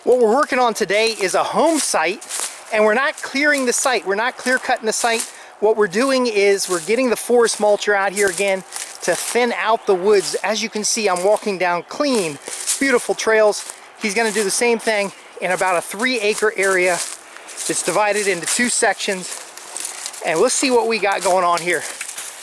What we're working on today is a home site, and we're not clearing the site. We're not clear cutting the site. What we're doing is we're getting the forest mulcher out here again to thin out the woods. As you can see, I'm walking down clean, beautiful trails. He's going to do the same thing in about a 3-acre area. It's divided into 2 sections, and let's see what we got going on here.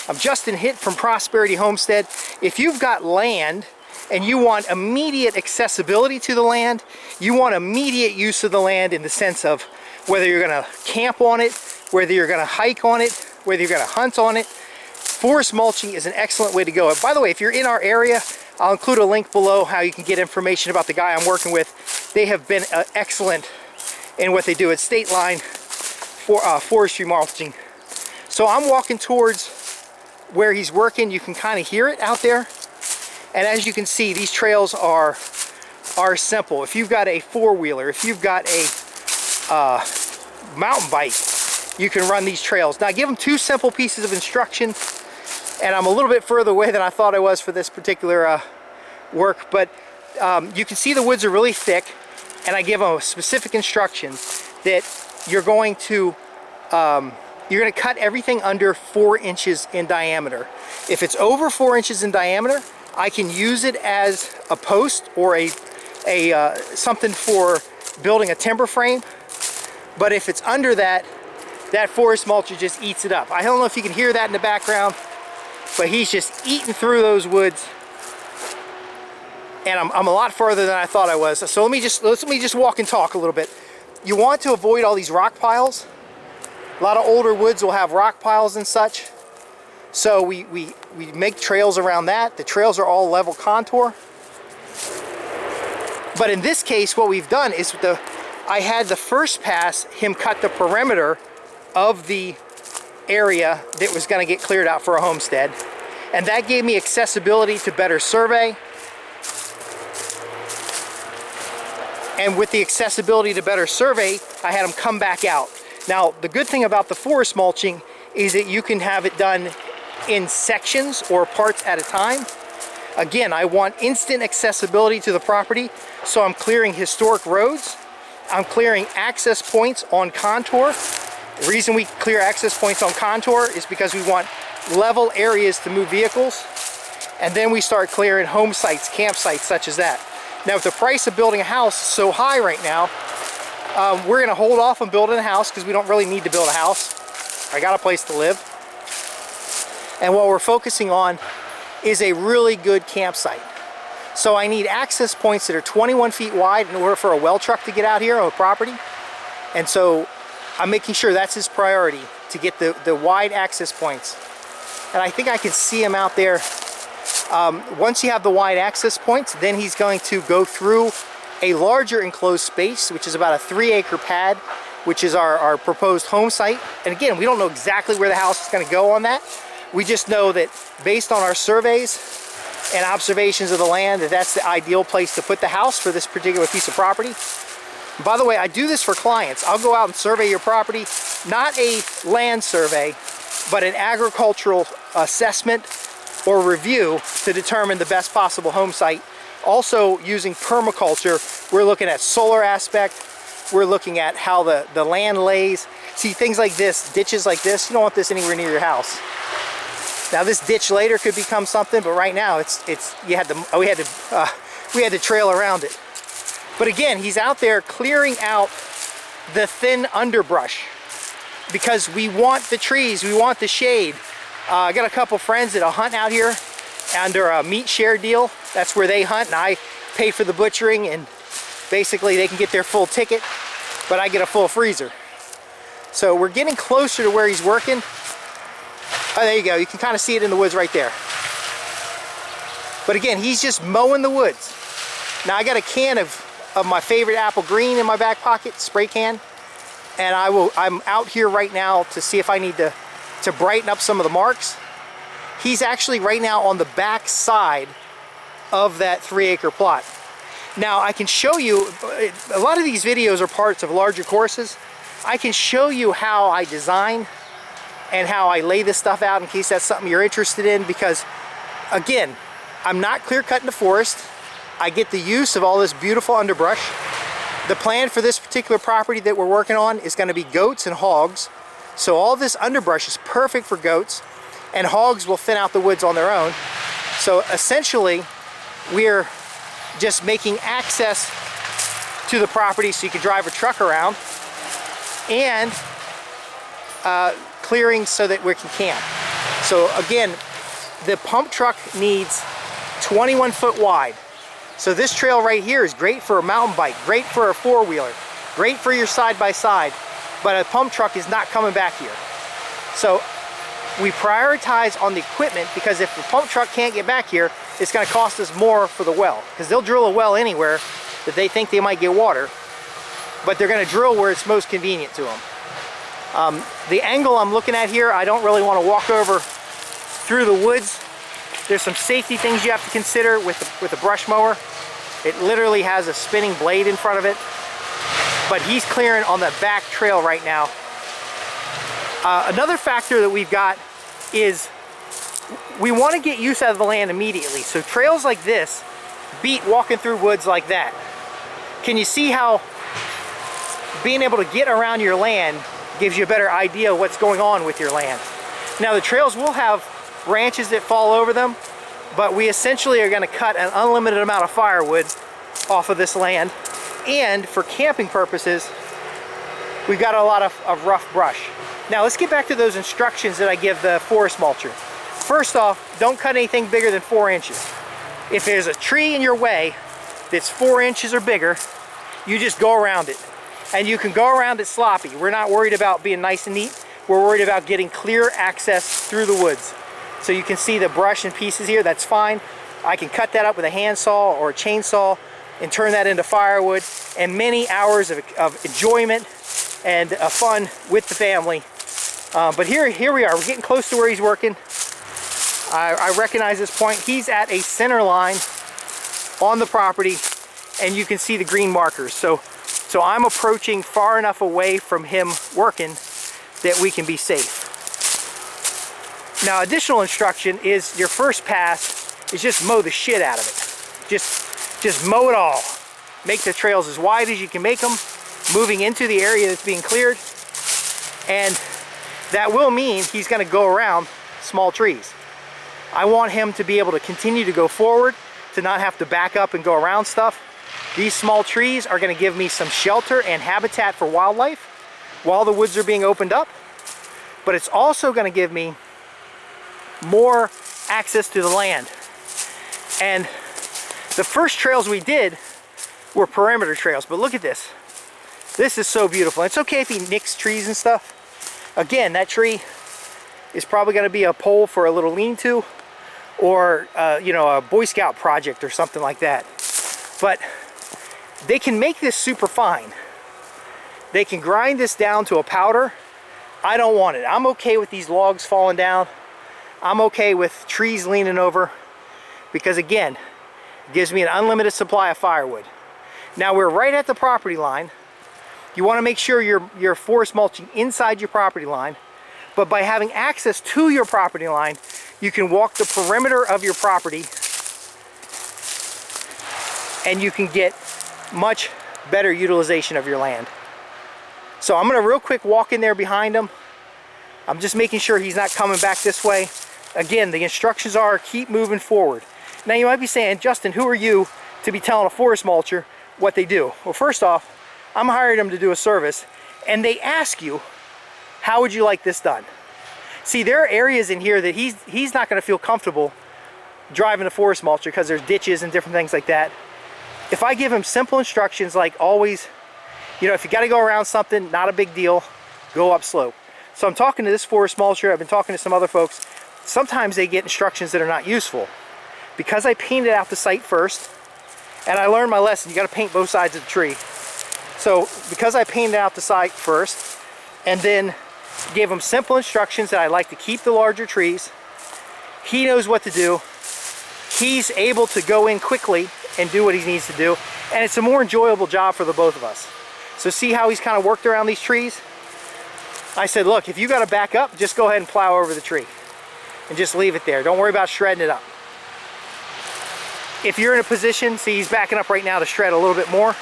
I'm Justin Hitt from Prosperity Homestead. If you've got land and you want immediate accessibility to the land, you want immediate use of the land in the sense of whether you're going to camp on it, whether you're going to hike on it, whether you're going to hunt on it, forest mulching is an excellent way to go. And by the way, if you're in our area, I'll include a link below how you can get information about the guy I'm working with. They have been excellent in what they do at State Line for forestry mulching. So I'm walking towards where he's working. You can kind of hear it out there. And as you can see, these trails are simple. If you've got a 4-wheeler, if you've got a mountain bike, you can run these trails. Now I give them 2 simple pieces of instruction, and I'm a little bit further away than I thought I was for this particular work, but you can see the woods are really thick, and I give them specific instructions that you're going to cut everything under 4 inches in diameter. If it's over 4 inches in diameter, I can use it as a post or a something for building a timber frame. But if it's under that, that forest mulcher just eats it up. I don't know if you can hear that in the background, but he's just eating through those woods. And I'm a lot further than I thought I was. So let me just walk and talk a little bit. You want to avoid all these rock piles. A lot of older woods will have rock piles and such. So we make trails around that. The trails are all level contour. But in this case, what we've done is I had the first pass him cut the perimeter of the area that was going to get cleared out for a homestead. And that gave me accessibility to better survey. And with the accessibility to better survey, I had him come back out. Now, the good thing about the forest mulching is that you can have it done in sections or parts at a time. Again, I want instant accessibility to the property, so I'm clearing historic roads. I'm clearing access points on contour. The reason we clear access points on contour is because we want level areas to move vehicles. And then we start clearing home sites, campsites such as that. Now, with the price of building a house so high right now, we're going to hold off on building a house because we don't really need to build a house. I got a place to live. And what we're focusing on is a really good campsite. So I need access points that are 21 feet wide in order for a well truck to get out here on the property. And so I'm making sure that's his priority, to get the wide access points. And I think I can see him out there. Once you have the wide access points, then he's going to go through a larger enclosed space, which is about a 3-acre pad, which is our proposed home site. And again, we don't know exactly where the house is going to go on that. We just know that based on our surveys and observations of the land, that's the ideal place to put the house for this particular piece of property. By the way, I do this for clients. I'll go out and survey your property, not a land survey, but an agricultural assessment or review to determine the best possible home site. Also using permaculture, we're looking at solar aspect, we're looking at how the land lays. See, things like this, ditches like this, you don't want this anywhere near your house. Now this ditch later could become something, but right now we had to trail around it. But again, he's out there clearing out the thin underbrush because we want the trees, we want the shade. I got a couple friends that'll hunt out here under a meat share deal. That's where they hunt and I pay for the butchering, and basically they can get their full ticket, but I get a full freezer. So we're getting closer to where he's working. Oh, there you go. You can kind of see it in the woods right there. But again, he's just mowing the woods. Now I got a can of my favorite apple green in my back pocket, spray can. And I'm out here right now to see if I need to brighten up some of the marks. He's actually right now on the back side of that 3-acre plot. Now I can show you, a lot of these videos are parts of larger courses. I can show you how I design and how I lay this stuff out in case that's something you're interested in, because again, I'm not clear cutting the forest. I get the use of all this beautiful underbrush. The plan for this particular property that we're working on is going to be goats and hogs. So all this underbrush is perfect for goats, and hogs will thin out the woods on their own. So essentially, we're just making access to the property so you can drive a truck around, and clearing so that we can camp. So again, the pump truck needs 21 foot wide. So this trail right here is great for a mountain bike, great for a four-wheeler, great for your side-by-side, but a pump truck is not coming back here. So we prioritize on the equipment, because if the pump truck can't get back here, it's going to cost us more for the well, because they'll drill a well anywhere that they think they might get water, but they're going to drill where it's most convenient to them. The angle I'm looking at here, I don't really want to walk over through the woods. There's some safety things you have to consider with a brush mower. It literally has a spinning blade in front of it, but he's clearing on the back trail right now. Another factor that we've got is we want to get use out of the land immediately. So trails like this beat walking through woods like that. Can you see how being able to get around your land gives you a better idea of what's going on with your land? Now the trails will have branches that fall over them, but we essentially are going to cut an unlimited amount of firewood off of this land, and for camping purposes we've got a lot of rough brush. Now let's get back to those instructions that I give the forest mulcher. First off, don't cut anything bigger than 4 inches. If there's a tree in your way that's 4 inches or bigger, you just go around it, and you can go around it sloppy. We're not worried about being nice and neat, we're worried about getting clear access through the woods. So you can see the brush in pieces here, that's fine. I can cut that up with a handsaw or a chainsaw and turn that into firewood, and many hours of enjoyment and fun with the family. But here we are, we're getting close to where he's working. I recognize this point. He's at a center line on the property, and you can see the green markers. So I'm approaching far enough away from him working that we can be safe. Now, additional instruction is your first pass is just mow the shit out of it. Just mow it all. Make the trails as wide as you can make them, moving into the area that's being cleared. And that will mean he's going to go around small trees. I want him to be able to continue to go forward, to not have to back up and go around stuff. These small trees are going to give me some shelter and habitat for wildlife while the woods are being opened up. But it's also going to give me more access to the land. And the first trails we did were perimeter trails, but look at this. This is so beautiful. It's okay if he nicks trees and stuff. Again, that tree is probably going to be a pole for a little lean-to, or you know, a Boy Scout project or something like that. But they can make this super fine. They can grind this down to a powder. I don't want it. I'm okay with these logs falling down. I'm okay with trees leaning over, because again, it gives me an unlimited supply of firewood. Now we're right at the property line. You want to make sure you're forest mulching inside your property line, but by having access to your property line, you can walk the perimeter of your property and you can get much better utilization of your land. So I'm going to real quick walk in there behind him. I'm just making sure he's not coming back this way. Again, the instructions are keep moving forward. Now you might be saying, Justin, who are you to be telling a forest mulcher what they do? Well, first off, I'm hiring them to do a service, and they ask you, how would you like this done? See, there are areas in here that he's not going to feel comfortable driving a forest mulcher because there's ditches and different things like that. If I give him simple instructions like always, you know, if you got to go around something, not a big deal, go up slope. So I'm talking to this forest mulcher, I've been talking to some other folks. Sometimes they get instructions that are not useful. Because I painted out the site first, and I learned my lesson, you got to paint both sides of the tree. So because I painted out the site first, and then gave him simple instructions that I like to keep the larger trees, he knows what to do. He's able to go in quickly and do what he needs to do, and it's a more enjoyable job for the both of us. So see how he's kind of worked around these trees? I said, look, if you got to back up, just go ahead and plow over the tree and just leave it there. Don't worry about shredding it up. If you're in a position, see, he's backing up right now to shred a little bit more.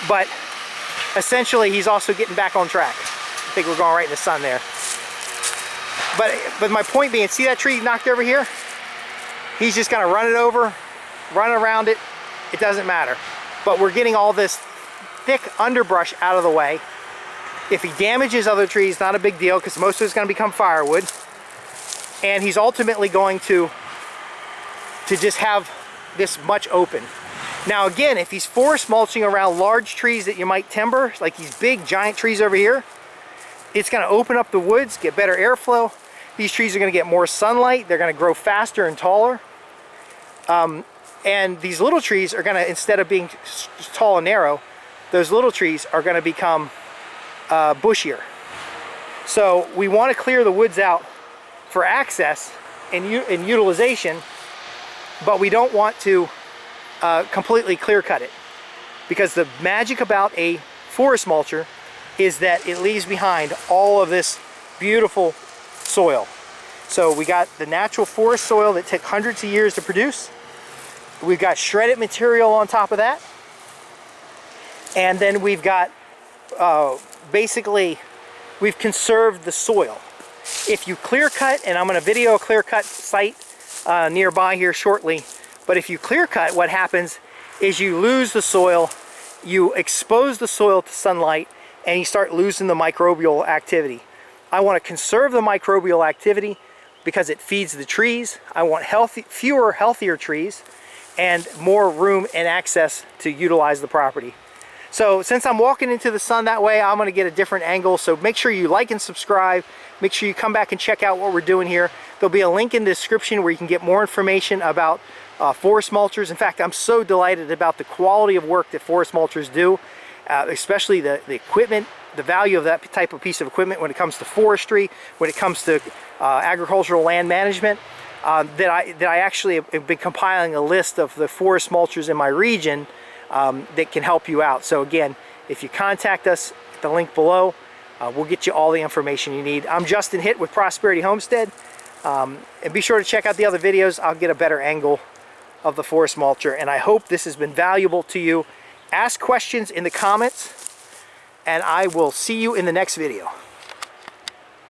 but essentially he's also getting back on track. I think we're going right in the sun there. But my point being, see that tree knocked over here? He's just gonna run it over, run around it. It doesn't matter. But we're getting all this thick underbrush out of the way. If he damages other trees, not a big deal, because most of it's going to become firewood. And he's ultimately going to just have this much open. Now again, if he's forest mulching around large trees that you might timber, like these big giant trees over here, it's going to open up the woods, get better airflow. These trees are going to get more sunlight. They're going to grow faster and taller. And these little trees are going to, instead of being tall and narrow, those little trees are going to become bushier. So we want to clear the woods out for access and utilization, but we don't want to completely clear cut it, because the magic about a forest mulcher is that it leaves behind all of this beautiful soil. So we got the natural forest soil that took hundreds of years to produce. We've got shredded material on top of that. And then we've got, basically, we've conserved the soil. If you clear cut, and I'm going to video a clear cut site nearby here shortly, but if you clear cut, what happens is you lose the soil, you expose the soil to sunlight, and you start losing the microbial activity. I want to conserve the microbial activity because it feeds the trees. I want fewer, healthier trees, and more room and access to utilize the property. So since I'm walking into the sun that way, I'm going to get a different angle. So make sure you like and subscribe. Make sure you come back and check out what we're doing here. There'll be a link in the description where you can get more information about forest mulchers. In fact, I'm so delighted about the quality of work that forest mulchers do, especially the equipment, the value of that type of piece of equipment when it comes to forestry, when it comes to agricultural land management. That I actually have been compiling a list of the forest mulchers in my region that can help you out. So again, if you contact us at the link below, we'll get you all the information you need. I'm Justin Hitt with Prosperity Homestead, and be sure to check out the other videos. I'll get a better angle of the forest mulcher, and I hope this has been valuable to you. Ask questions in the comments, and I will see you in the next video.